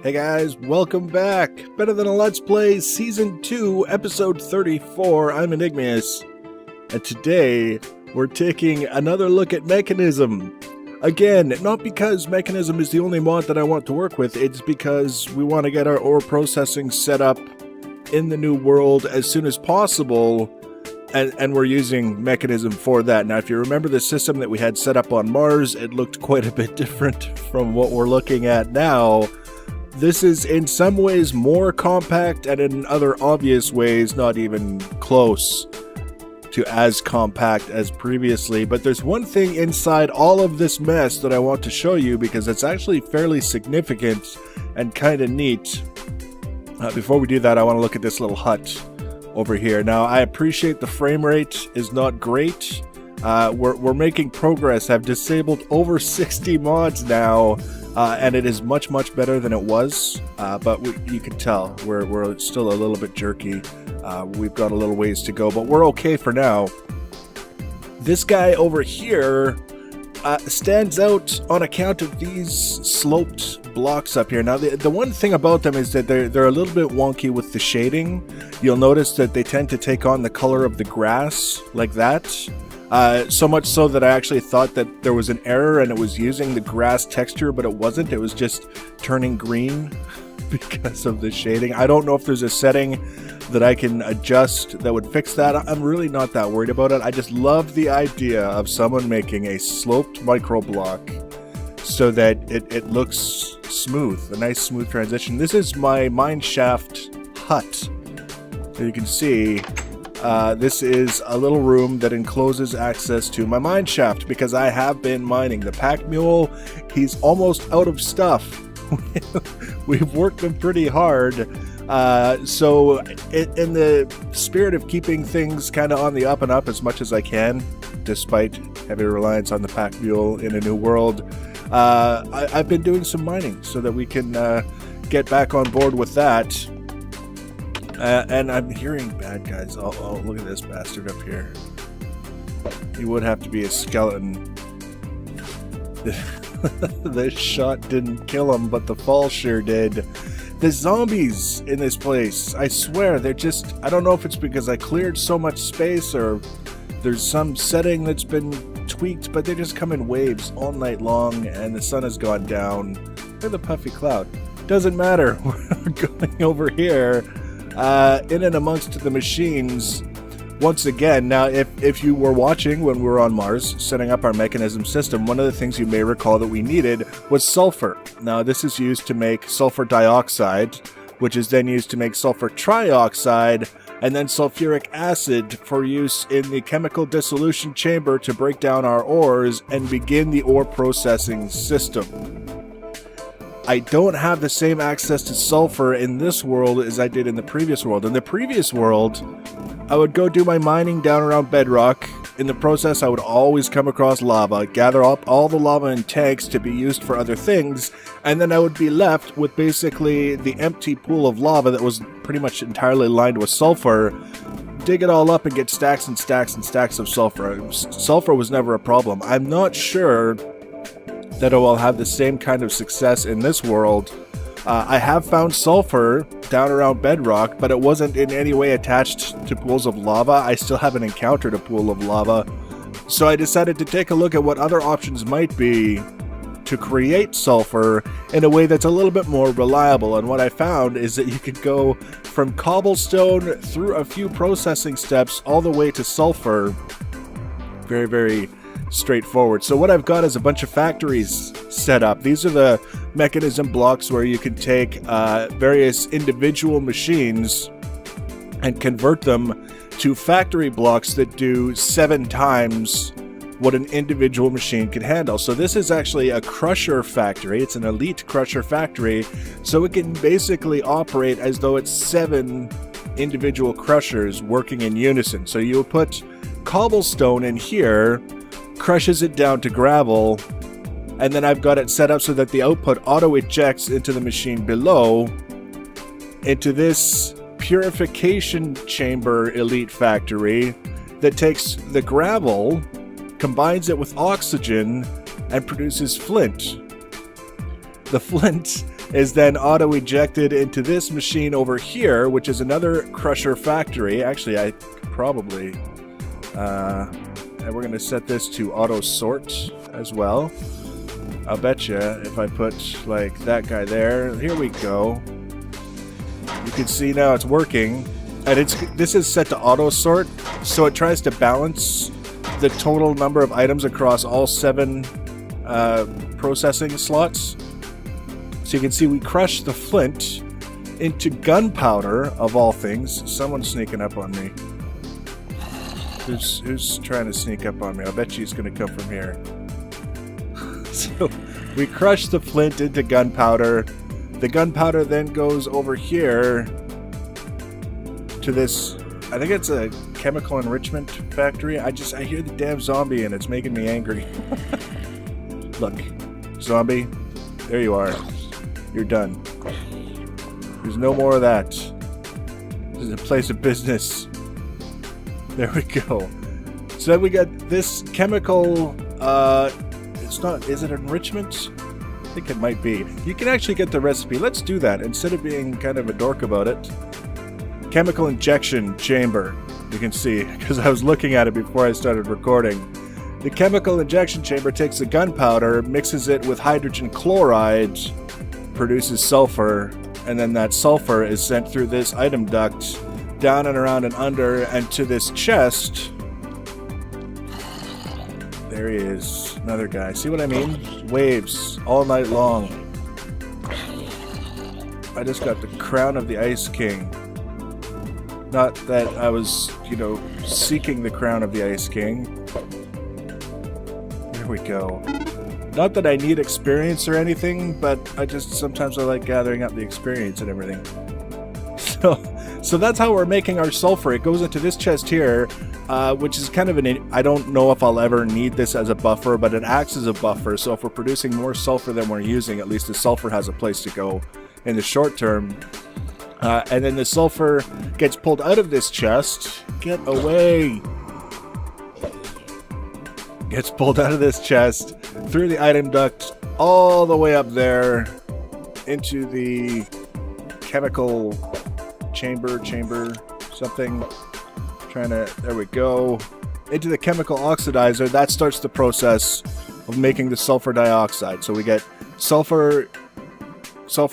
Hey guys, welcome back! Better Than a Let's Play Season 2, Episode 34, I'm Enigmius. And today, we're taking another look at Mekanism. Again, not because Mekanism is the only mod that I want to work with, it's because we want to get our ore processing set up in the new world as soon as possible, and we're using Mekanism for that. Now, if you remember the system that we had set up on Mars, it looked quite a bit different from what we're looking at now. This is in some ways more compact, and in other obvious ways not even close to as compact as previously. But there's one thing inside all of this mess that I want to show you because it's actually fairly significant and kind of neat. Before we do that, I want to look at this little hut over here. Now, I appreciate the frame rate is not great. We're making progress. I've disabled over 60 mods now. And it is much, much better than it was, but you can tell we're still a little bit jerky. We've got a little ways to go, but we're okay for now. This guy over here stands out on account of these sloped blocks up here. Now, the one thing about them is that they're a little bit wonky with the shading. You'll notice that they tend to take on the color of the grass, like that. So much so that I actually thought that there was an error and it was using the grass texture, but it wasn't. It was just turning green because of the shading. I don't know if there's a setting that I can adjust that would fix that. I'm really not that worried about it. I just love the idea of someone making a sloped micro block so that it looks smooth, a nice smooth transition. This is my mine shaft hut. As you can see, this is a little room that encloses access to my mine shaft because I have been mining. The pack mule, he's almost out of stuff. We've worked him pretty hard. So in the spirit of keeping things kind of on the up and up as much as I can, despite heavy reliance on the pack mule in a new world, I've been doing some mining so that we can get back on board with that. And I'm hearing bad guys. Oh, look at this bastard up here. He would have to be a skeleton. This shot didn't kill him, but the fall sure did. The zombies in this place, I swear, they're just... I don't know if it's because I cleared so much space or there's some setting that's been tweaked, but they just come in waves all night long and the sun has gone down. They're the puffy cloud. Doesn't matter. We're going over here. In and amongst the machines once again. Now, if you were watching when we were on Mars setting up our Mekanism system, one of the things you may recall that we needed was sulfur. Now, this is used to make sulfur dioxide, which is then used to make sulfur trioxide, and then sulfuric acid for use in the chemical dissolution chamber to break down our ores and begin the ore processing system. I don't have the same access to sulfur in this world as I did in the previous world. In the previous world, I would go do my mining down around bedrock. In the process, I would always come across lava, gather up all the lava in tanks to be used for other things, and then I would be left with basically the empty pool of lava that was pretty much entirely lined with sulfur. Dig it all up and get stacks and stacks and stacks of sulfur. Sulfur was never a problem. I'm not sure that it will have the same kind of success in this world. I have found sulfur down around bedrock, but it wasn't in any way attached to pools of lava. I still haven't encountered a pool of lava. So I decided to take a look at what other options might be to create sulfur in a way that's a little bit more reliable. And what I found is that you could go from cobblestone through a few processing steps all the way to sulfur. Very, very straightforward. So what I've got is a bunch of factories set up. These are the Mekanism blocks where you can take various individual machines and convert them to factory blocks that do 7 times what an individual machine can handle. So this is actually a crusher factory. It's an elite crusher factory, so it can basically operate as though it's 7 individual crushers working in unison. So you'll put cobblestone in here, crushes it down to gravel, and then I've got it set up so that the output auto-ejects into the machine below, into this purification chamber elite factory that takes the gravel, combines it with oxygen, and produces flint. The flint is then auto-ejected into this machine over here, which is another crusher factory. Actually, I probably... and we're going to set this to auto-sort as well. I'll bet you if I put, like, that guy there... Here we go. You can see now it's working. And this is set to auto-sort, so it tries to balance the total number of items across all 7 processing slots. So you can see we crushed the flint into gunpowder, of all things. Someone's sneaking up on me. Who's trying to sneak up on me? I bet you he's going to come from here. So we crushed the flint into gunpowder. The gunpowder then goes over here to this, I think it's a chemical enrichment factory. I hear the damn zombie and it's making me angry. Look, zombie, there you are. You're done. There's no more of that. This is a place of business. There we go. So then we got this chemical, it's not, is it enrichment? I think it might be. You can actually get the recipe. Let's do that instead of being kind of a dork about it. Chemical injection chamber. You can see, because I was looking at it before I started recording. The chemical injection chamber takes the gunpowder, mixes it with hydrogen chloride, produces sulfur, and then that sulfur is sent through this item duct down and around and under and to this chest. There he is. Another guy. See what I mean? Waves all night long. I just got the crown of the Ice King. Not that I was, seeking the crown of the Ice King. There we go. Not that I need experience or anything, but sometimes I like gathering up the experience and everything. So that's how we're making our sulfur. It goes into this chest here, which is kind of I don't know if I'll ever need this as a buffer, but it acts as a buffer. So if we're producing more sulfur than we're using, at least the sulfur has a place to go in the short term. And then the sulfur gets pulled out of this chest. Get away! Gets pulled out of this chest, through the item duct, all the way up there, into the chemical chamber, something. There we go. Into the chemical oxidizer. That starts the process of making the sulfur dioxide. So we get sulfur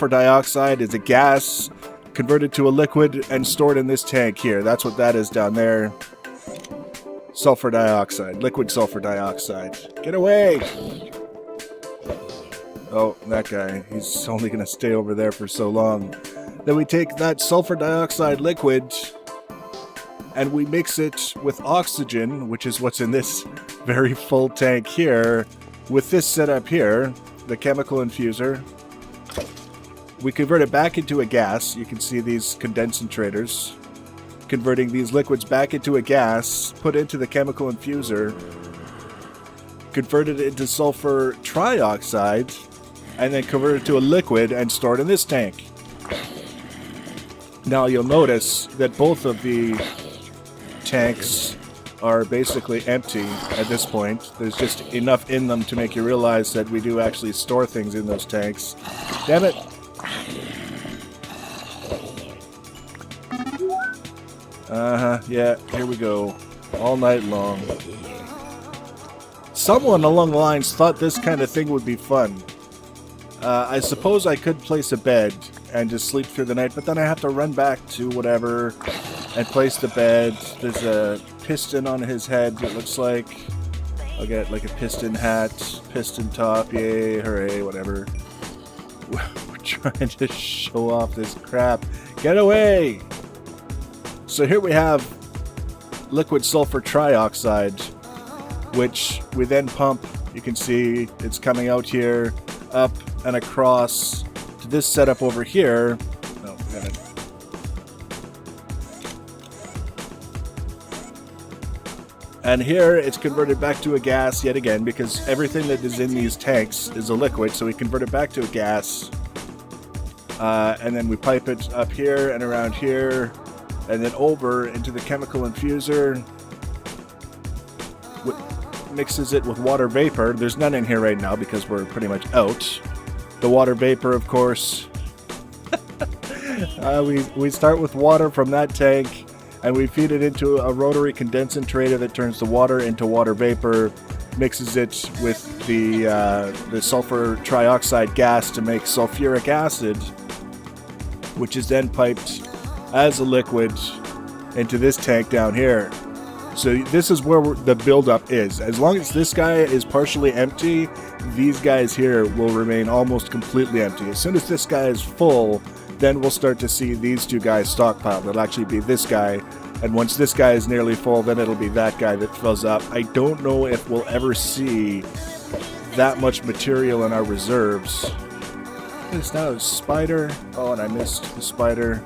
dioxide is a gas converted to a liquid and stored in this tank here. That's what that is down there. Sulfur dioxide. Liquid sulfur dioxide. Get away! Oh, that guy. He's only going to stay over there for so long. Then we take that sulfur dioxide liquid and we mix it with oxygen, which is what's in this very full tank here, with this setup here, the chemical infuser. We convert it back into a gas. You can see these condensators converting these liquids back into a gas, put into the chemical infuser, converted it into sulfur trioxide, and then converted to a liquid and stored in this tank. Now you'll notice that both of the tanks are basically empty at this point. There's just enough in them to make you realize that we do actually store things in those tanks. Damn it! Yeah, here we go. All night long. Someone along the lines thought this kind of thing would be fun. I suppose I could place a bed and just sleep through the night, but then I have to run back to whatever and place the bed. There's a piston on his head, it looks like. I'll get like a piston hat, piston top, yay, hooray, whatever. We're trying to show off this crap. Get away! So here we have liquid sulfur trioxide, which we then pump. You can see it's coming out here, up and across to this setup over here. Oh, got it. And here it's converted back to a gas yet again, because everything that is in these tanks is a liquid, so we convert it back to a gas. And then we pipe it up here and around here, and then over into the chemical infuser. Mixes it with water vapor. There's none in here right now because we're pretty much out. the water vapor, of course. We start with water from that tank, and we feed it into a rotary condensator that turns the water into water vapor, mixes it with the sulfur trioxide gas to make sulfuric acid, which is then piped as a liquid into this tank down here. So this is where the buildup is. As long as this guy is partially empty, these guys here will remain almost completely empty. As soon as this guy is full, then we'll start to see these two guys stockpiled. It'll actually be this guy, and once this guy is nearly full, then it'll be that guy that fills up. I don't know if we'll ever see that much material in our reserves. There's now a spider. Oh, and I missed the spider.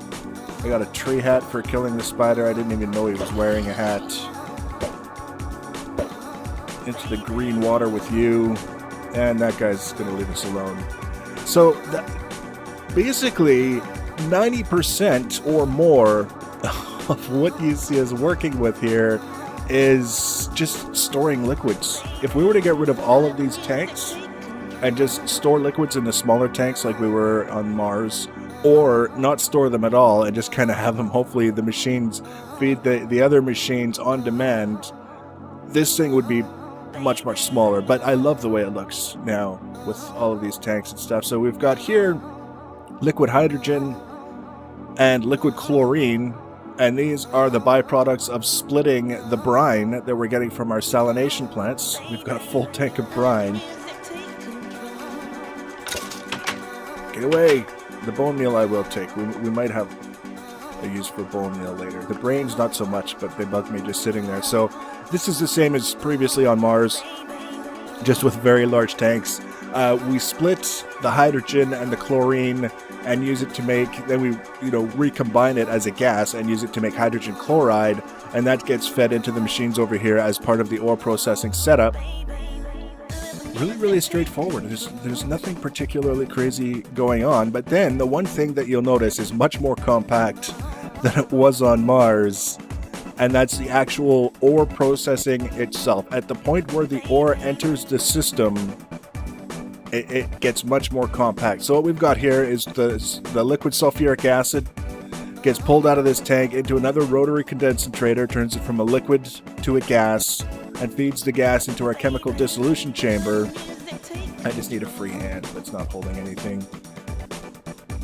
I got a tree hat for killing the spider. I didn't even know he was wearing a hat. Into the green water with you. And that guy's going to leave us alone. So, basically, 90% or more of what you see us working with here is just storing liquids. If we were to get rid of all of these tanks and just store liquids in the smaller tanks like we were on Mars, or not store them at all and just kind of have them, hopefully the machines feed the other machines on demand, this thing would be much, much smaller. But I love the way it looks now with all of these tanks and stuff. So we've got here liquid hydrogen and liquid chlorine, and these are the byproducts of splitting the brine that we're getting from our salination plants. We've got a full tank of brine. Get away! The bone meal I will take. We might have a use for bone meal later. The brains not so much, but they bug me just sitting there. So this is the same as previously on Mars, just with very large tanks. We split the hydrogen and the chlorine and use it to make, then we recombine it as a gas and use it to make hydrogen chloride, and that gets fed into the machines over here as part of the ore processing setup. Really straightforward. There's nothing particularly crazy going on, but then the one thing that you'll notice is much more compact than it was on Mars, and that's the actual ore processing itself. At the point where the ore enters the system, it gets much more compact. So what we've got here is the liquid sulfuric acid gets pulled out of this tank into another rotary condensator, turns it from a liquid to a gas, and feeds the gas into our chemical dissolution chamber. I just need a free hand that's not holding anything.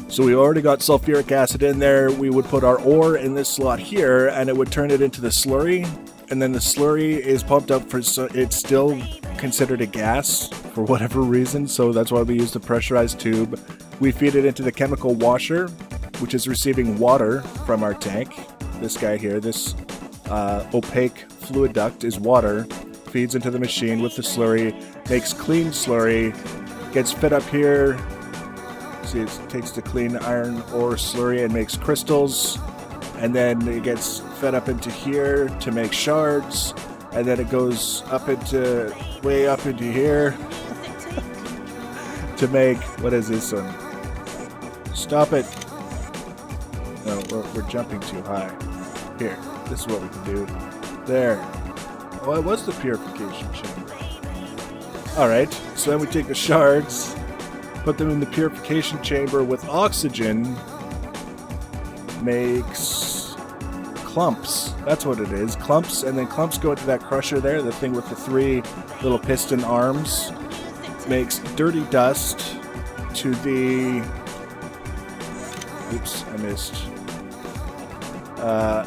So we already got sulfuric acid in there. We would put our ore in this slot here, and it would turn it into the slurry. And then the slurry is pumped up for, so it's still considered a gas for whatever reason, so that's why we use the pressurized tube. We feed it into the chemical washer, which is receiving water from our tank. This guy here, this opaque fluid duct is water, feeds into the machine with the slurry, makes clean slurry, gets fed up here. See, it takes the clean iron ore slurry and makes crystals, and then it gets fed up into here to make shards, and then it goes up into, way up into here to make, what is this one? Stop it. No, we're jumping too high. Here, this is what we can do. There. Oh, it was the purification chamber. Alright, so then we take the shards, put them in the purification chamber with oxygen, makes clumps. That's what it is. Clumps, and then clumps go into that crusher there, the thing with the 3 little piston arms. Makes dirty dust to the... Oops, I missed.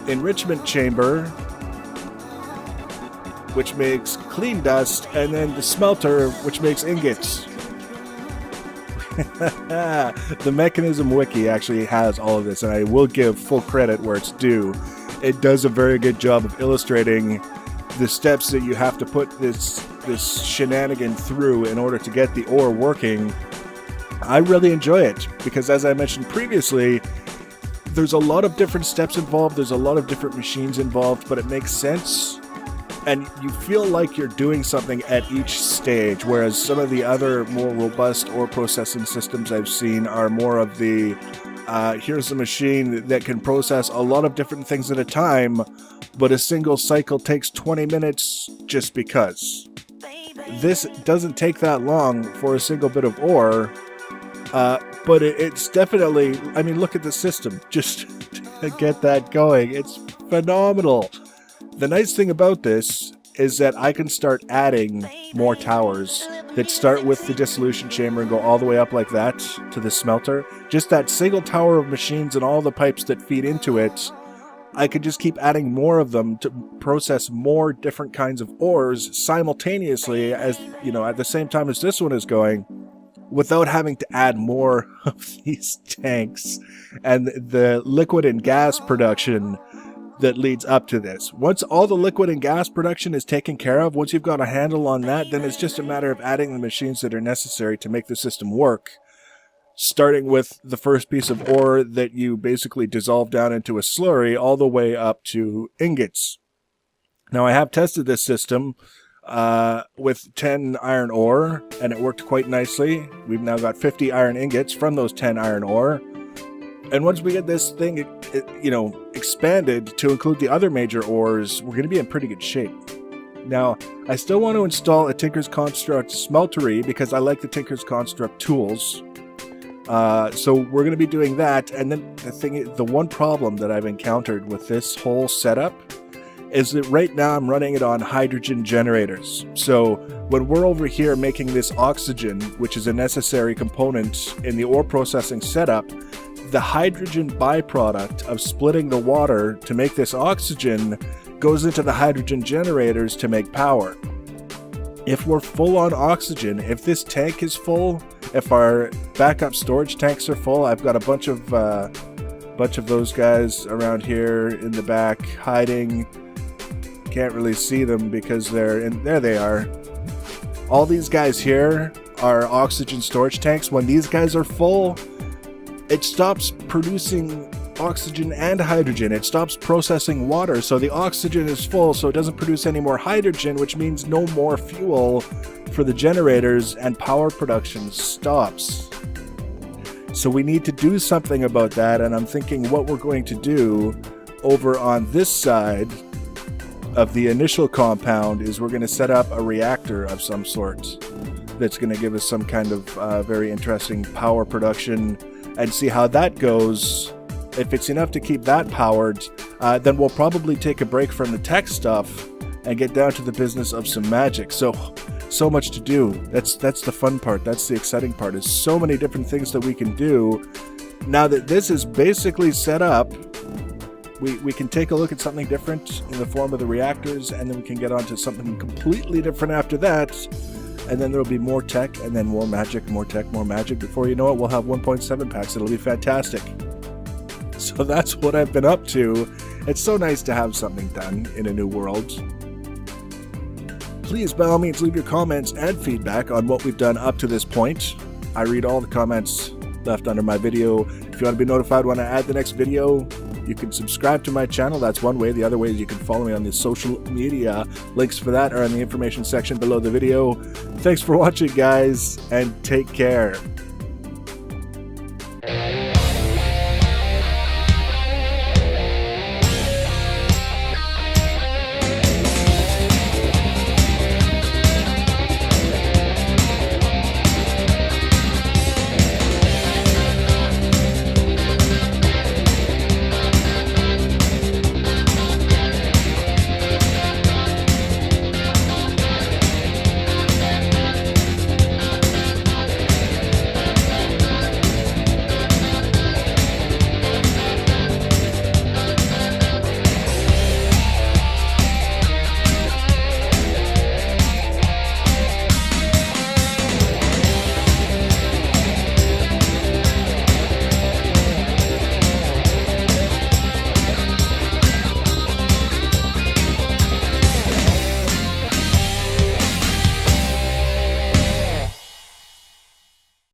Enrichment chamber, which makes clean dust, and then the smelter, which makes ingots. The Mekanism wiki actually has all of this, and I will give full credit where it's due. It does a very good job of illustrating the steps that you have to put this shenanigan through in order to get the ore working. I really enjoy it, because as I mentioned previously, there's a lot of different steps involved, there's a lot of different machines involved, but it makes sense, and you feel like you're doing something at each stage, whereas some of the other more robust ore processing systems I've seen are more of the, here's a machine that can process a lot of different things at a time, but a single cycle takes 20 minutes just because. This doesn't take that long for a single bit of ore, But it's definitely, I mean, look at the system. Just to get that going. It's phenomenal. The nice thing about this is that I can start adding more towers that start with the dissolution chamber and go all the way up like that to the smelter. Just that single tower of machines and all the pipes that feed into it, I could just keep adding more of them to process more different kinds of ores simultaneously, as you know, at the same time as this one is going, without having to add more of these tanks and the liquid and gas production that leads up to this. Once all the liquid and gas production is taken care of, once you've got a handle on that, then it's just a matter of adding the machines that are necessary to make the system work, starting with the first piece of ore that you basically dissolve down into a slurry all the way up to ingots. Now, I have tested this system with 10 iron ore, and it worked quite nicely. We've now got 50 iron ingots from those 10 iron ore. And once we get this thing, expanded to include the other major ores, we're going to be in pretty good shape. Now, I still want to install a Tinker's Construct smeltery because I like the Tinker's Construct tools. So we're going to be doing that. And then the one problem that I've encountered with this whole setup is that right now I'm running it on hydrogen generators. So when we're over here making this oxygen, which is a necessary component in the ore processing setup, the hydrogen byproduct of splitting the water to make this oxygen goes into the hydrogen generators to make power. If we're full on oxygen, if this tank is full, if our backup storage tanks are full, I've got a bunch of those guys around here in the back hiding. Can't really see them because they're in there. They are. All these guys here are oxygen storage tanks. When these guys are full, it stops producing oxygen and hydrogen. It stops processing water, so the oxygen is full, so it doesn't produce any more hydrogen, which means no more fuel for the generators, and power production stops. So we need to do something about that, and I'm thinking what we're going to do over on this side of the initial compound is we're going to set up a reactor of some sort that's going to give us some kind of very interesting power production, and see how that goes. If it's enough to keep that powered, then we'll probably take a break from the tech stuff and get down to the business of some magic. So much to do. That's the fun part. That's the exciting part. Is so many different things that we can do. Now that this is basically set up, we can take a look at something different in the form of the reactors, and then we can get on to something completely different after that. And then there'll be more tech, and then more magic, more tech, more magic. Before you know it, we'll have 1.7 packs. It'll be fantastic. So that's what I've been up to. It's so nice to have something done in a new world. Please, by all means, leave your comments and feedback on what we've done up to this point. I read all the comments left under my video. If you want to be notified when I add the next video, you can subscribe to my channel. That's one way. The other way is you can follow me on the social media. Links for that are in the information section below the video. Thanks for watching, guys, and take care.